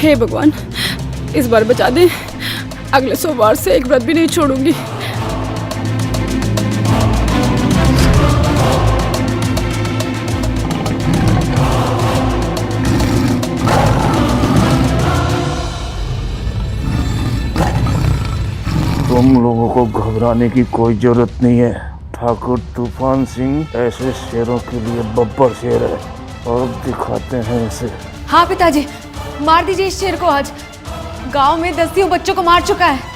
हे भगवान, इस बार बचा दे। अगले सोमवार से एक व्रत भी नहीं छोड़ूंगी। तुम लोगों को घबराने की कोई जरूरत नहीं है। ठाकुर तूफान सिंह ऐसे शेरों के लिए बब्बर शेर है और दिखाते हैं इसे। हाँ पिताजी, मार दीजिए इस शेर को। आज गांव में दस्तियों बच्चों को मार चुका है।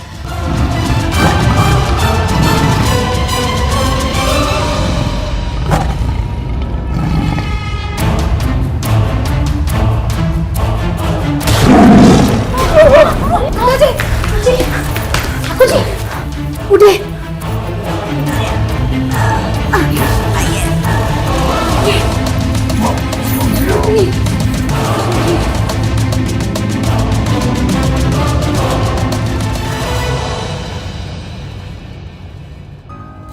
उठे।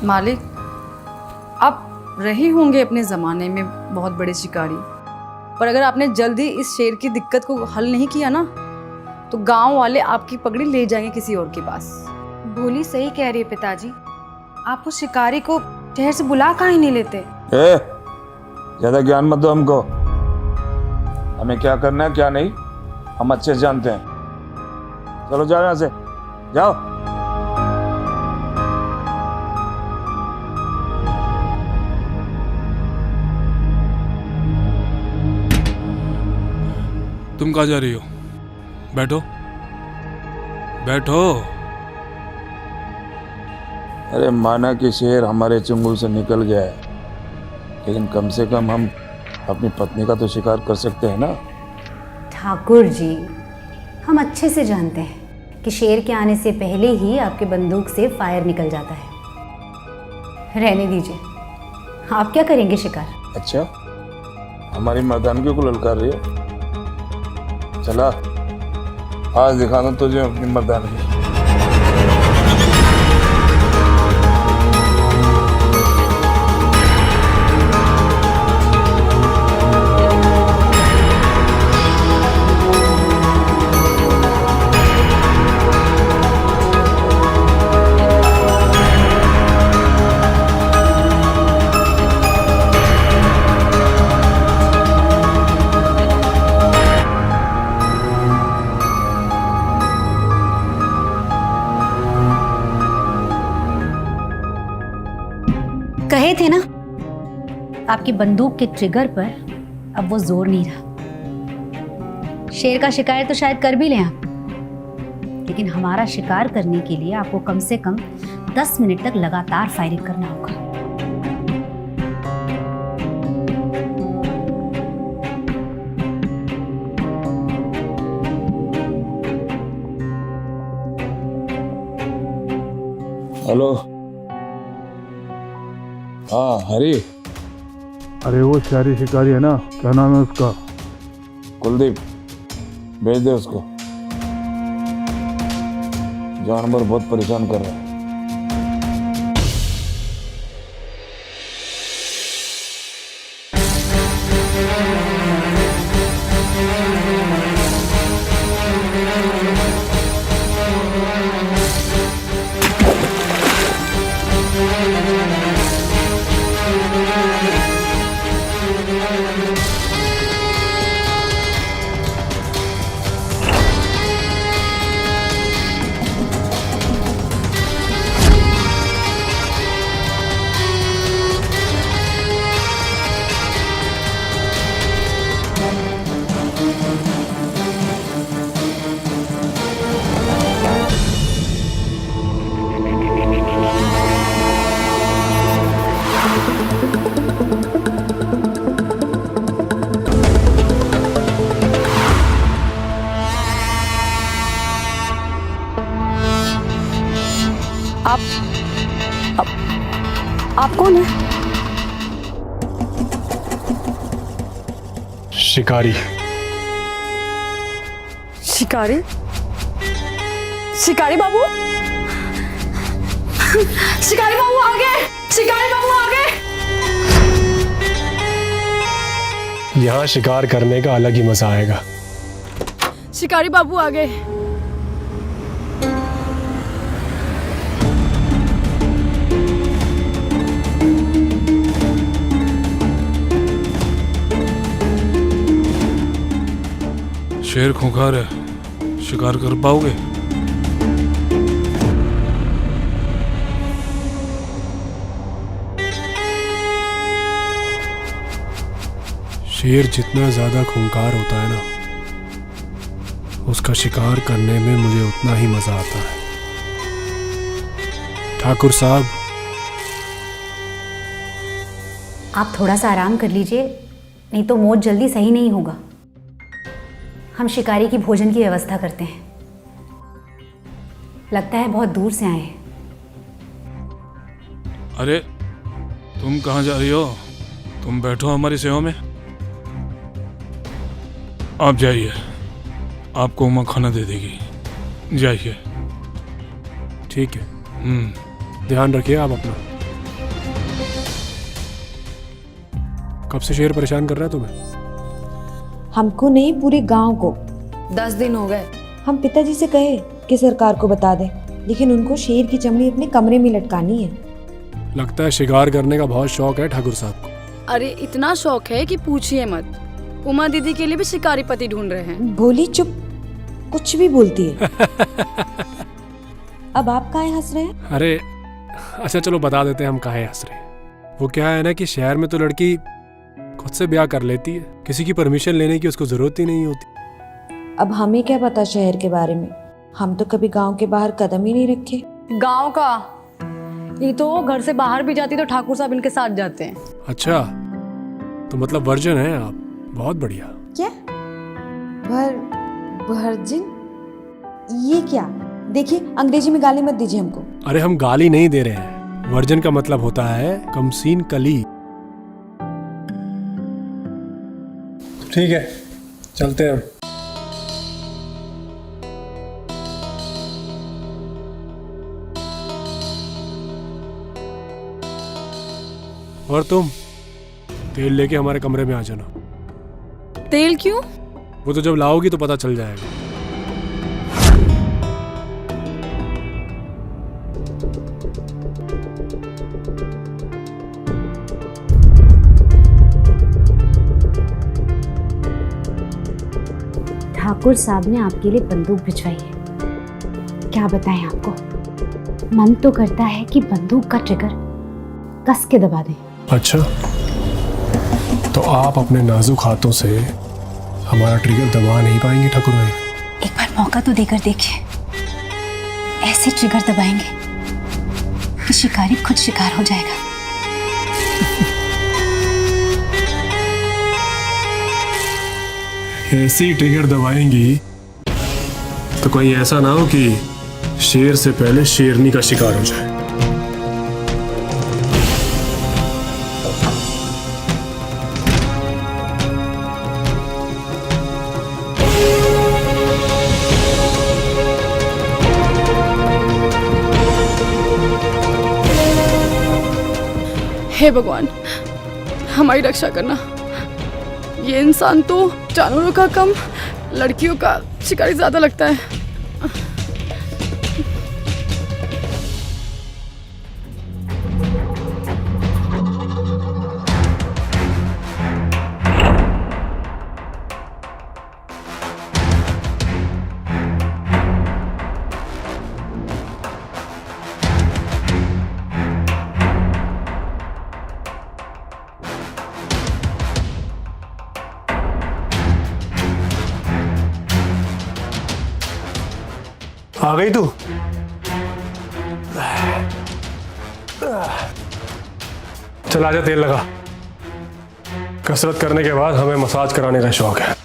मालिक, आप रहे होंगे अपने ज़माने में बहुत बड़े शिकारी, पर अगर आपने जल्दी इस शेर की दिक्कत को हल नहीं किया ना, तो गांव वाले आपकी पगड़ी ले जाएंगे किसी और के पास। भोली सही कह रही है पिताजी। आप उस शिकारी को शहर से बुला काहे नहीं लेते? ज्यादा ज्ञान मत दो हमको। हमें क्या करना है क्या नहीं हम अच्छे से जानते हैं। चलो जाओ यहाँ से, जाओ। तुम कहाँ जा रही हो? बैठो बैठो। अरे माना कि शेर हमारे चंगुल से निकल गया है, लेकिन कम से कम हम अपनी पत्नी का तो शिकार कर सकते हैं ना। ठाकुर जी, हम अच्छे से जानते हैं कि शेर के आने से पहले ही आपके बंदूक से फायर निकल जाता है। रहने दीजिए, आप क्या करेंगे शिकार? अच्छा, हमारी मर्दानगी को ललकार रही है। चला, आज दिखा दूं तुझे अपनी मर्दानगी। कहे थे ना, आपकी बंदूक के ट्रिगर पर अब वो जोर नहीं रहा। शेर का शिकार तो शायद कर भी लें आप, लेकिन हमारा शिकार करने के लिए आपको कम से कम 10 मिनट तक लगातार फायरिंग करना होगा। हेलो, हाँ हरी। अरे वो शहरी शिकारी है ना, क्या नाम है उसका? कुलदीप, भेज दे उसको। जानवर बहुत परेशान कर रहा है। आप कौन है? शिकारी। शिकारी? शिकारी बाबू? शिकारी बाबू आ गए! शिकारी बाबू आ गए! यहाँ शिकार करने का अलग ही मजा आएगा। शिकारी बाबू आ गए। शेर खूंखार है, शिकार कर पाओगे? शेर जितना ज्यादा खूंखार होता है ना, उसका शिकार करने में मुझे उतना ही मजा आता है। ठाकुर साहब, आप थोड़ा सा आराम कर लीजिए, नहीं तो मौत जल्दी सही नहीं होगा। हम शिकारी की भोजन की व्यवस्था करते हैं। लगता है बहुत दूर से आए हैं। अरे तुम कहाँ जा रही हो? तुम बैठो हमारी सेवा में। आप जाइए, आपको उमा खाना दे देगी। जाइए। ठीक है। ध्यान रखिए आप अपना। कब से शेर परेशान कर रहा है तुम्हें? हमको नहीं, पूरे गांव को। 10 दिन हो गए। हम पिताजी से कहे कि सरकार को बता दें, लेकिन उनको शेर की चमड़ी अपने कमरे में लटकानी है। लगता है शिकार करने का बहुत शौक है ठाकुर साहब को। अरे इतना शौक है कि पूछिए मत। उमा दीदी के लिए भी शिकारी पति ढूंढ रहे हैं। भोली चुप, कुछ भी बोलती है। अब आप काहे हंस रहे हैं? अरे अच्छा चलो बता देते हैं हम काहे हंस रहे हैं। वो क्या है ना कि शहर में तो लड़की खुद से ब्याह कर लेती है, किसी की परमिशन लेने की उसको जरूरत ही नहीं होती। अब हमें क्या पता शहर के बारे में, हम तो कभी गांव के बाहर कदम ही नहीं रखे। गांव का ये तो घर से बाहर भी जाती तो ठाकुर साहब इनके साथ जाते हैं। अच्छा तो मतलब वर्जन है आप, बहुत बढ़िया। क्या वर्जिन? ये क्या? देखिए अंग्रेजी में गाली मत दीजिए हमको। अरे हम गाली नहीं दे रहे हैं, वर्जन का मतलब होता है कमसीन कली। ठीक है चलते हैं। और तुम तेल लेके हमारे कमरे में आ जाना। तेल क्यों? वो तो जब लाओगी तो पता चल जाएगा। ठाकुर साहब ने आपके लिए बंदूक भिजवाई है। क्या बताएं आपको, मन तो करता है कि बंदूक का ट्रिगर कस के दबा दें। अच्छा तो आप अपने नाजुक हाथों से हमारा ट्रिगर दबा नहीं पाएंगे ठाकुर भाई? एक बार मौका तो देकर देखिए। ऐसे ट्रिगर दबाएंगे कि शिकारी खुद शिकार हो जाएगा। ऐसे ही ट्रिगर दबाएंगी तो कोई ऐसा ना हो कि शेर से पहले शेरनी का शिकार हो जाए। हे भगवान, हमारी रक्षा करना। ये इंसान तो जानवरों का कम, लड़कियों का शिकारी ज्यादा लगता है। आ गई तू? चल आजा, तेल लगा। कसरत करने के बाद हमें मसाज कराने का शौक है।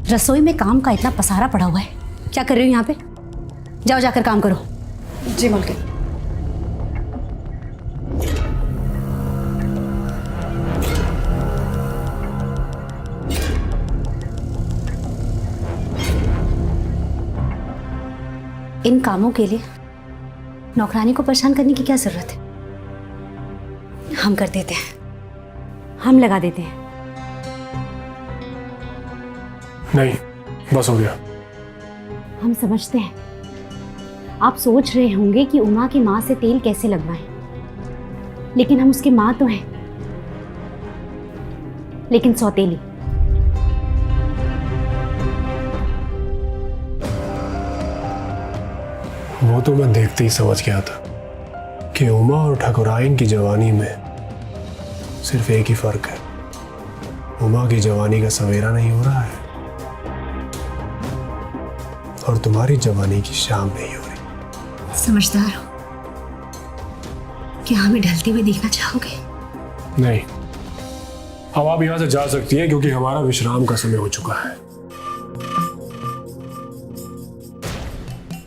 रसोई में काम का इतना पसारा पड़ा हुआ है, क्या कर रही हो यहाँ पे? जाओ जाकर काम करो। जी मालकिन। इन कामों के लिए नौकरानी को परेशान करने की क्या जरूरत है? हम कर देते हैं, हम लगा देते हैं। नहीं, बस हो गया। हम समझते हैं आप सोच रहे होंगे कि उमा की माँ से तेल कैसे लगवाएं, लेकिन हम उसकी माँ तो हैं, लेकिन सौतेली। वो तो मैं देखते ही समझ गया था कि उमा और ठकुराइन की जवानी में सिर्फ एक ही फर्क है, उमा की जवानी का सवेरा नहीं हो रहा है और तुम्हारी जवानी की शाम नहीं हो रही। समझदार हो, क्या हमें ढलते हुए देखना चाहोगे? नहीं, अब आप यहाँ से जा सकती हैं क्योंकि हमारा विश्राम का समय हो चुका है।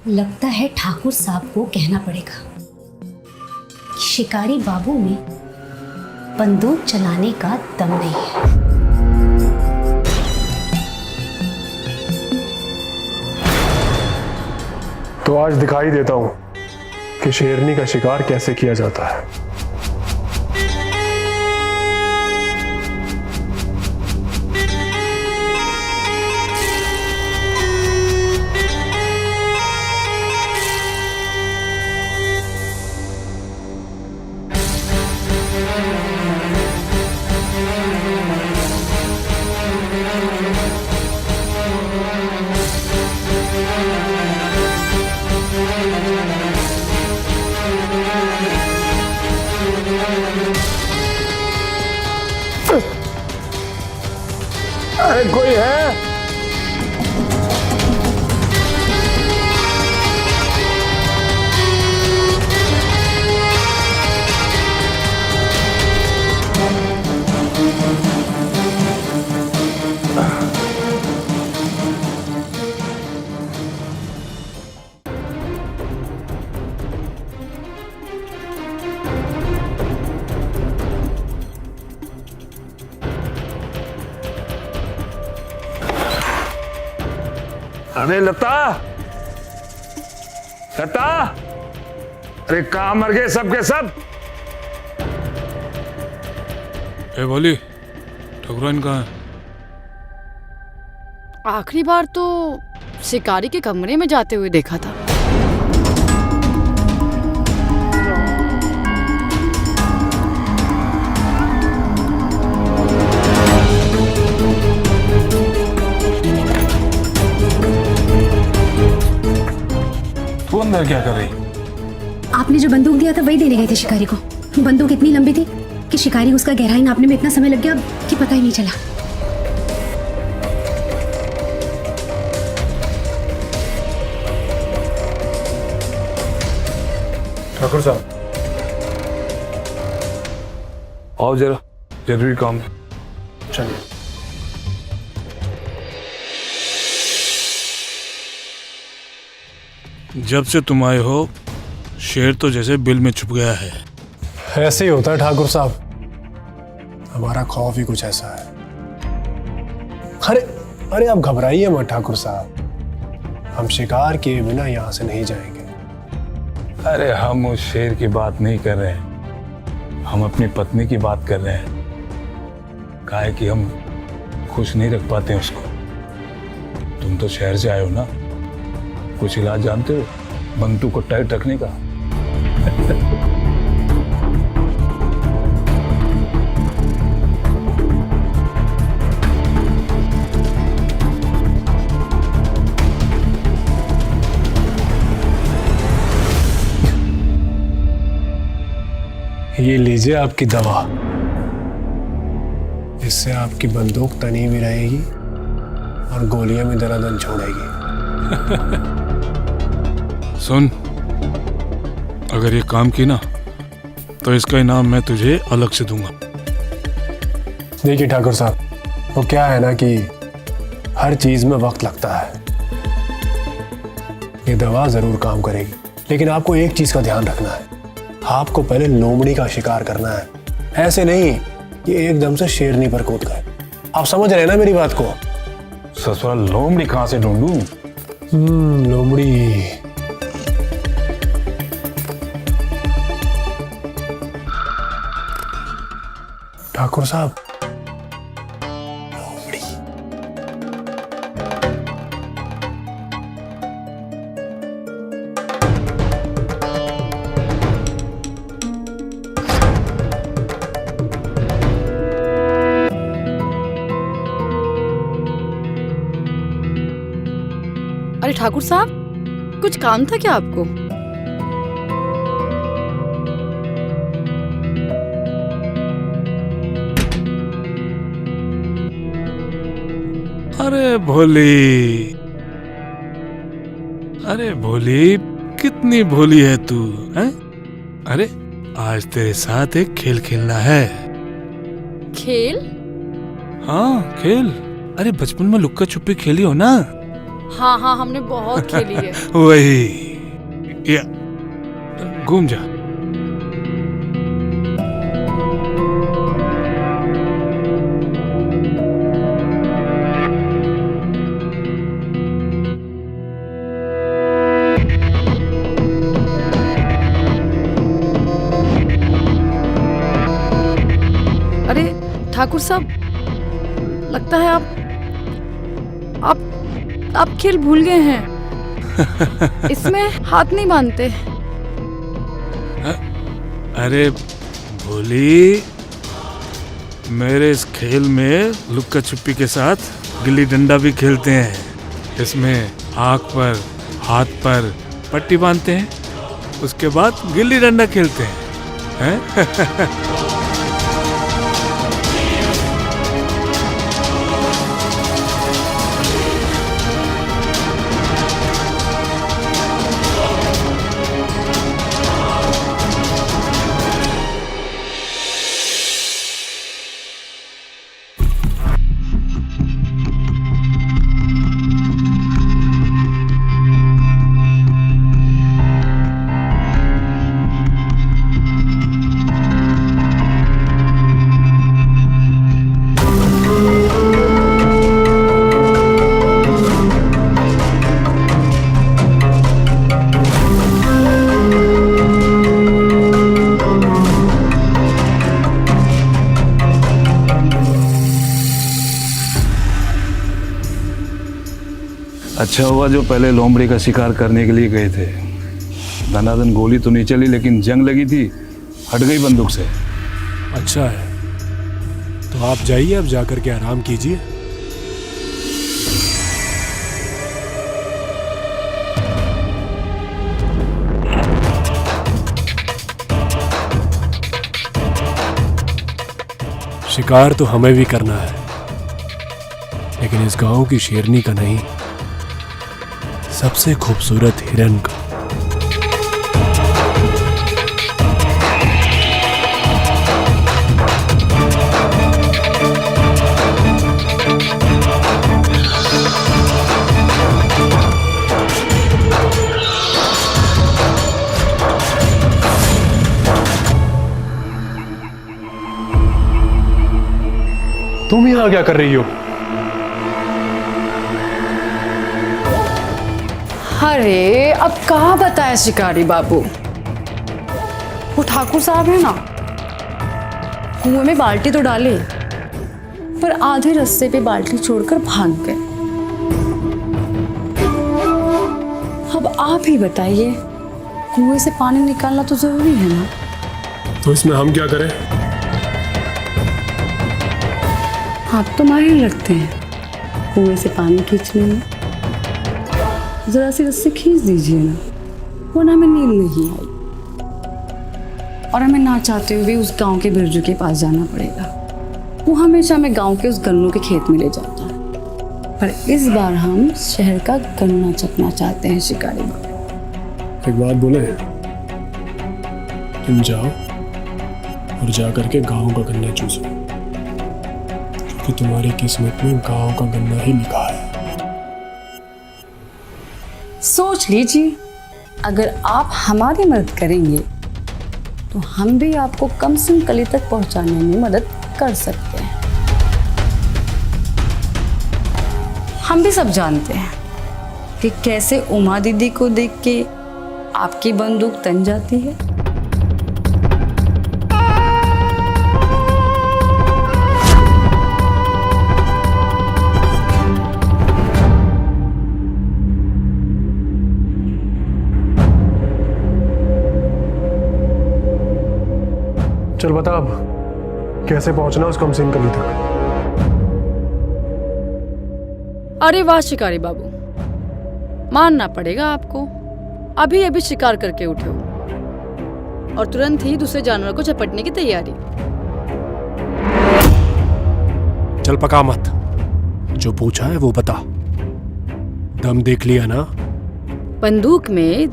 लगता है ठाकुर साहब को कहना पड़ेगा कि शिकारी बाबू में बंदूक चलाने का दम नहीं है। तो आज दिखाई देता हूं कि शेरनी का शिकार कैसे किया जाता है। अरे कोई है? अरे लता, लता, अरे कहाँ मर गए सब के सब? ए बोली, ठकुराइन कहाँ है? आखिरी बार तो शिकारी के कमरे में जाते हुए देखा था। तू अंदर क्या कर रही? आपने जो बंदूक दिया था वही देने गए थे शिकारी को। बंदूक इतनी लंबी थी कि शिकारी को उसका गहराई नापने में इतना समय लग गया कि पता ही नहीं चला। ठाकुर साहब, आओ जरा, जरूरी काम है। चलिए। जब से तुम आए हो शेर तो जैसे बिल में छुप गया है। ऐसे ही होता है ठाकुर साहब, हमारा खौफ ही कुछ ऐसा है। अरे अरे आप घबराइए मत ठाकुर साहब, हम शिकार किए बिना यहाँ से नहीं जाएंगे। अरे हम उस शेर की बात नहीं कर रहे हैं, हम अपनी पत्नी की बात कर रहे हैं। काहे कि हम खुश नहीं रख पाते उसको। तुम तो शहर से आए हो ना, कुछ इलाज जानते हो बंतू को टाइट रखने का? ये लीजिए आपकी दवा, इससे आपकी बंदूक तनी भी रहेगी और गोलियां भी दनादन छोड़ेगी। सुन, अगर ये काम की ना तो इसका इनाम मैं तुझे अलग से दूंगा। देखिए ठाकुर साहब, वो क्या है ना कि हर चीज में वक्त लगता है। ये दवा जरूर काम करेगी, लेकिन आपको एक चीज का ध्यान रखना है, आपको पहले लोमड़ी का शिकार करना है, ऐसे नहीं कि एकदम से शेरनी पर कूद गए। आप समझ रहे हैं ना मेरी बात को? ससुराल लोमड़ी कहाँ से ढूंढूं? लोमड़ी ठाकुर साहब, लोमड़ी। अरे ठाकुर साहब, कुछ काम था क्या आपको? अरे भोली, अरे भोली, कितनी भोली है तू, हैं? अरे आज तेरे साथ एक खेल खेलना है। खेल? हाँ खेल। अरे बचपन में लुक्का छुपी खेली हो ना? हाँ हाँ, हमने बहुत खेली है। वही, या घूम जा। अरे ठाकुर साहब, लगता है आप खेल भूल गए हैं। इसमें हाथ नहीं बांधते। अरे भोली, मेरे इस खेल में लुक्का छुपी के साथ गिल्ली डंडा भी खेलते हैं। इसमें आँख पर, हाथ पर पट्टी बांधते हैं, उसके बाद गिल्ली डंडा खेलते हैं। अच्छा हुआ जो पहले लोमड़ी का शिकार करने के लिए गए थे। धनाधन गोली तो नहीं चली, लेकिन जंग लगी थी, हट गई बंदूक से। अच्छा है, तो आप जाइए, अब जाकर के आराम कीजिए। शिकार तो हमें भी करना है, लेकिन इस गांव की शेरनी का नहीं, सबसे खूबसूरत हिरन का। तुम यहाँ क्या कर रही हो? अरे अब कहाँ बताए शिकारी बाबू, वो ठाकुर साहब है ना, कुएं में बाल्टी तो डाले, पर आधे रास्ते पे बाल्टी छोड़कर भाग गए। अब आप ही बताइए, कुएं से पानी निकालना तो जरूरी है ना? तो इसमें हम क्या करें? आप तो माहिर लगते हैं कुएं से पानी खींचने में, जरा सी रस्सी खींच दीजिए ना, वरना हमें नींद नहीं आई और हमें ना चाहते हुए भी उस गांव के बिरजू के पास जाना पड़ेगा। वो हमेशा हमें गांव के उस गन्नों के खेत में ले जाता है, पर इस बार हम शहर का गन्ना चखना चाहते हैं शिकारी बाबू। एक बात बोले, तुम जाओ और जा करके गांव का गन्ना चूसो, क्योंकि तुम्हारी किस्मत में गांव का गन्ना ही लिखा है। सोच लीजिए, अगर आप हमारी मदद करेंगे तो हम भी आपको कमसिन कली तक पहुंचाने में मदद कर सकते हैं। हम भी सब जानते हैं कि कैसे उमा दीदी को देख के आपकी बंदूक तन जाती है। चल बता अब कैसे पहुंचना उस कमसिन कली तक। अरे वाह शिकारी बाबू, मानना पड़ेगा आपको, अभी अभी शिकार करके उठे हो और तुरंत ही दूसरे जानवर को झपटने की तैयारी। चल पका मत, जो पूछा है वो बता। दम देख लिया ना? बंदूक में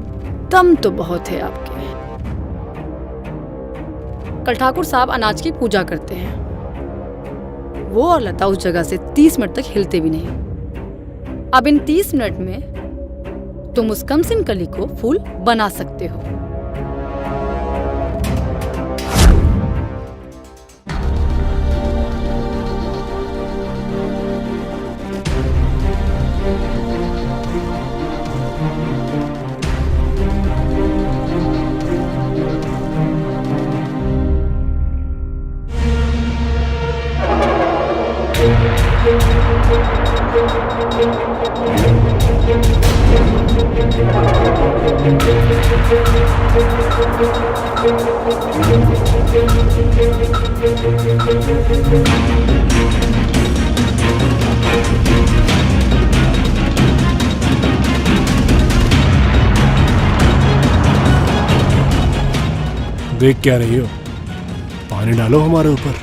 दम तो बहुत है आपके। कल ठाकुर साहब अनाज की पूजा करते हैं। वो और लता उस जगह से 30 मिनट तक हिलते भी नहीं। अब इन 30 मिनट में तुम उस कमसिन कली को फूल बना सकते हो। देख क्या रही हो? पानी डालो हमारे ऊपर।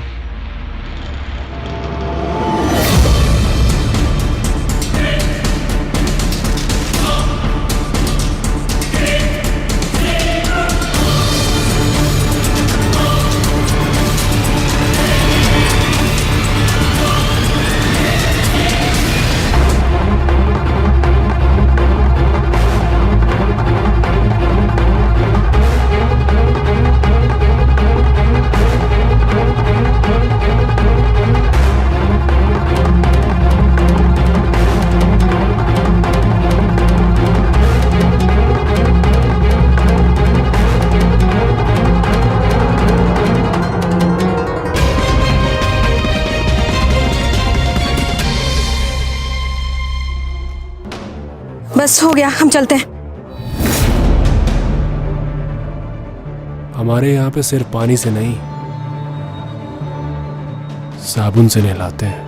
बस हो गया, हम चलते हैं। हमारे यहाँ पे सिर्फ पानी से नहीं, साबुन से नहलाते हैं।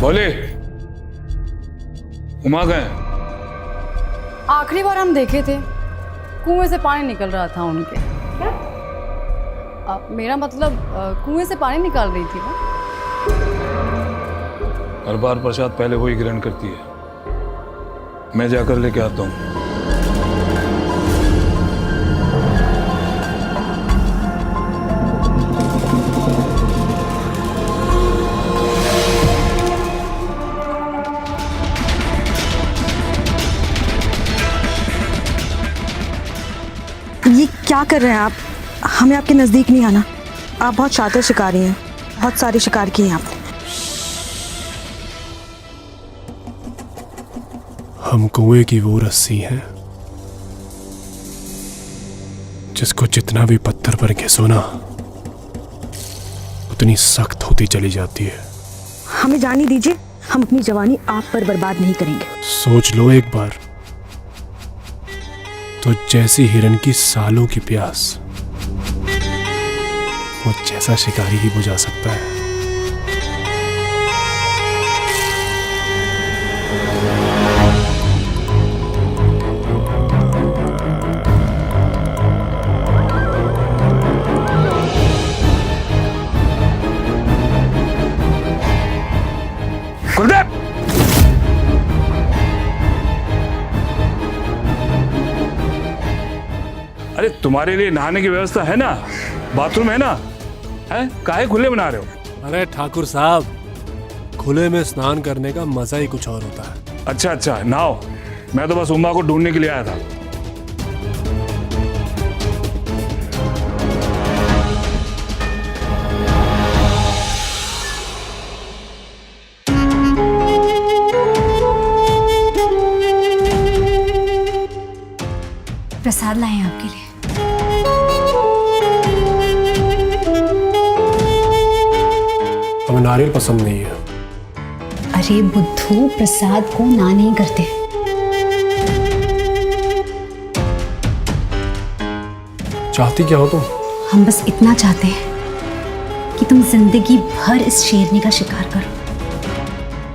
बोले उमा गए? आखिरी बार हम देखे थे कुएं से पानी निकल रहा था उनके। क्या? मेरा मतलब कुएं से पानी निकाल रही थी वो। हर बार प्रसाद पहले वही ग्रहण करती है, मैं जाकर लेके आता हूँ। ये क्या कर रहे हैं आप? हमें आपके नज़दीक नहीं आना। आप बहुत शातिर शिकारी हैं, बहुत सारे शिकार किए हैं आपने। हम कुएं की वो रस्सी हैं जिसको जितना भी पत्थर पर घिसो ना, उतनी सख्त होती चली जाती है। हमें जाने दीजिए, हम अपनी जवानी आप पर बर्बाद नहीं करेंगे। सोच लो एक बार, तो जैसी हिरन की सालों की प्यास वो जैसा शिकारी ही बुझा सकता है। गुरुदेव! अरे तुम्हारे लिए नहाने की व्यवस्था है ना, बाथरूम है ना, है? काहे खुले बना रहे हो? अरे ठाकुर साहब, खुले में स्नान करने का मजा ही कुछ और होता है। अच्छा अच्छा, नहाओ। मैं तो बस उमा को ढूंढने के लिए आया था। प्रसाद लाए हैं आपके लिए। हमें नारियल पसंद नहीं है। अरे बुद्धू, प्रसाद को ना नहीं करते। चाहती क्या हो तुम? हम बस इतना चाहते हैं कि तुम जिंदगी भर इस शेरनी का शिकार करो।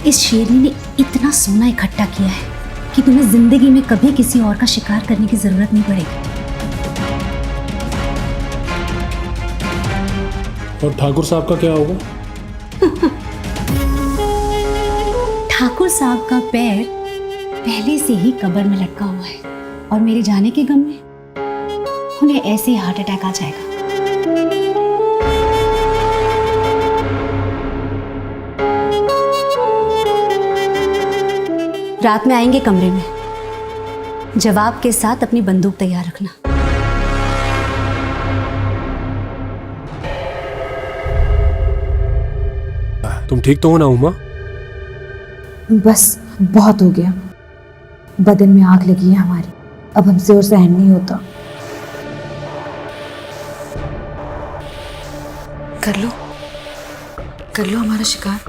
इस शेरनी ने इतना सोना इकट्ठा किया है कि तुम्हें जिंदगी में कभी किसी और का शिकार करने की जरूरत नहीं पड़ेगी। और ठाकुर साहब का क्या होगा? ठाकुर साहब का पैर पहले से ही कब्र में लटका हुआ है और मेरे जाने के गम में उन्हें ऐसे ही हार्ट अटैक आ जाएगा। रात में आएंगे कमरे में, जवाब के साथ अपनी बंदूक तैयार रखना। तुम ठीक तो हो ना उमा? बस बहुत हो गया, बदन में आग लगी है हमारी, अब हमसे और सहन नहीं होता। कर लो हमारा शिकार,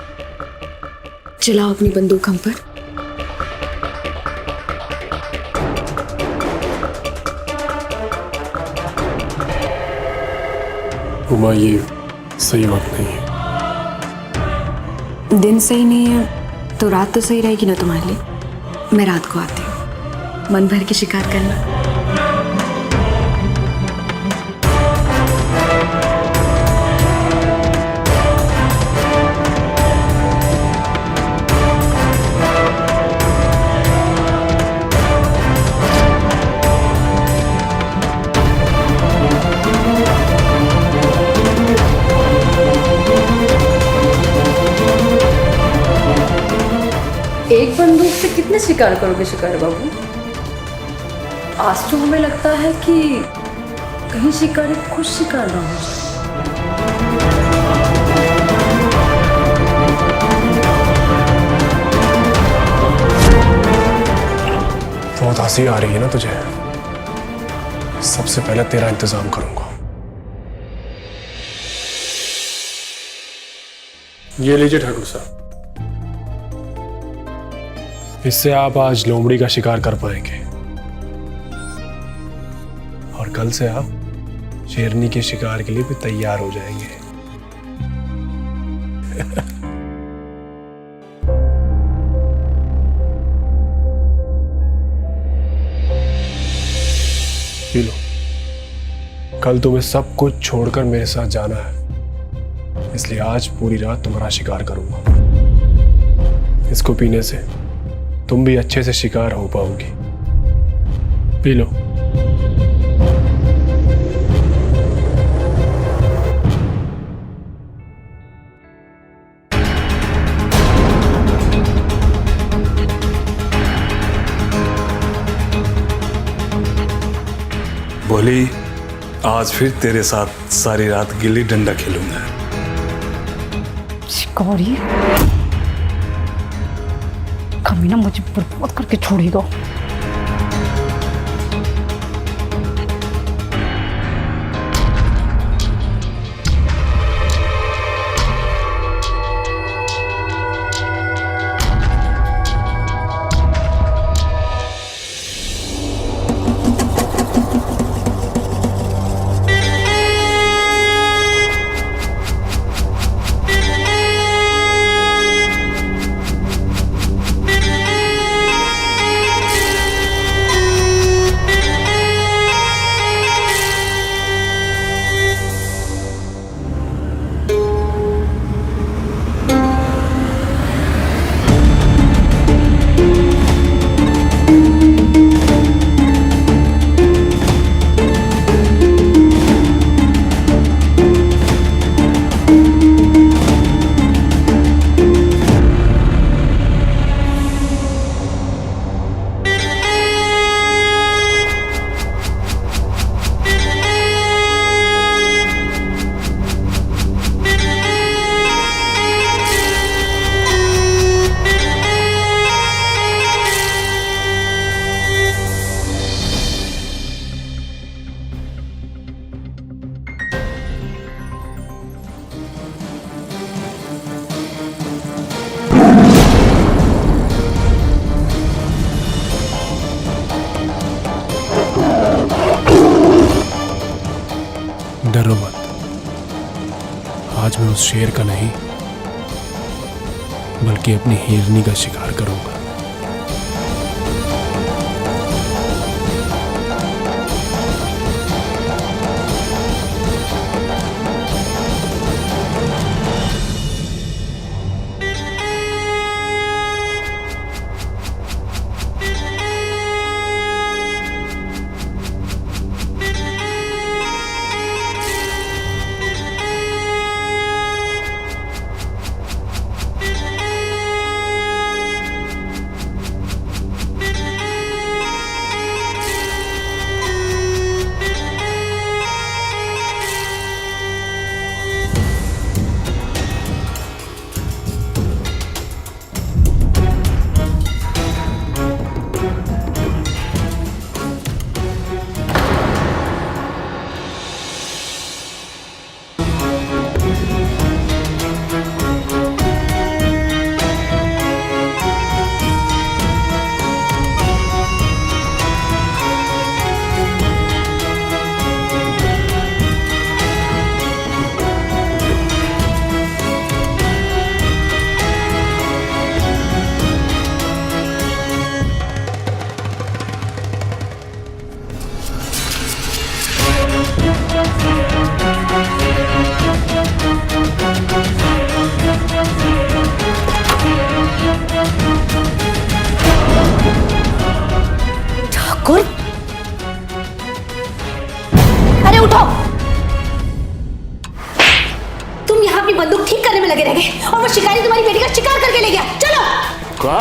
चलाओ अपनी बंदूक हम पर। उमा, ये सही वक्त नहीं है। दिन सही नहीं है तो रात तो सही रहेगी ना तुम्हारे लिए। मैं रात को आती हूँ, मन भर के शिकार करना। एक बंदूक से कितने शिकार करोगे शिकार बाबू? आज तो हमें लगता है कि कहीं शिकारी खुद शिकार ना हो जाए। बहुत हंसी आ रही है ना तुझे? सबसे पहले तेरा इंतजाम करूंगा। ये लीजिए ठाकुर साहब, इससे आप आज लोमड़ी का शिकार कर पाएंगे और कल से आप शेरनी के शिकार के लिए भी तैयार हो जाएंगे। P low. कल तुम्हें सब कुछ छोड़कर मेरे साथ जाना है, इसलिए आज पूरी रात तुम्हारा शिकार करूंगा। इसको पीने से तुम भी अच्छे से शिकार हो पाओगी। P low. बोली, आज फिर तेरे साथ सारी रात गिल्ली डंडा खेलूंगा। शिकारी कभी ना मुझे बर्बाद करके छोड़ेगा। डरो मत, आज मैं उस शेर का नहीं बल्कि अपनी हिरनी का शिकार करूंगा। ठाकुर, अरे उठो। तुम यहाँ अपनी बंदूक ठीक करने में लगे रह गए और वो शिकारी तुम्हारी बेटी का शिकार करके ले गया। चलो। क्या?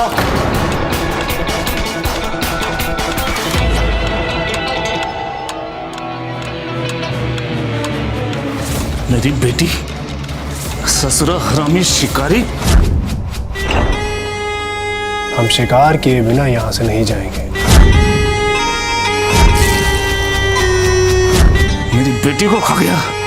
मेरी बेटी ससुरा हरामी शिकारी? हम शिकार किए बिना यहाँ से नहीं जाएंगे। मेरी बेटी को खा गया।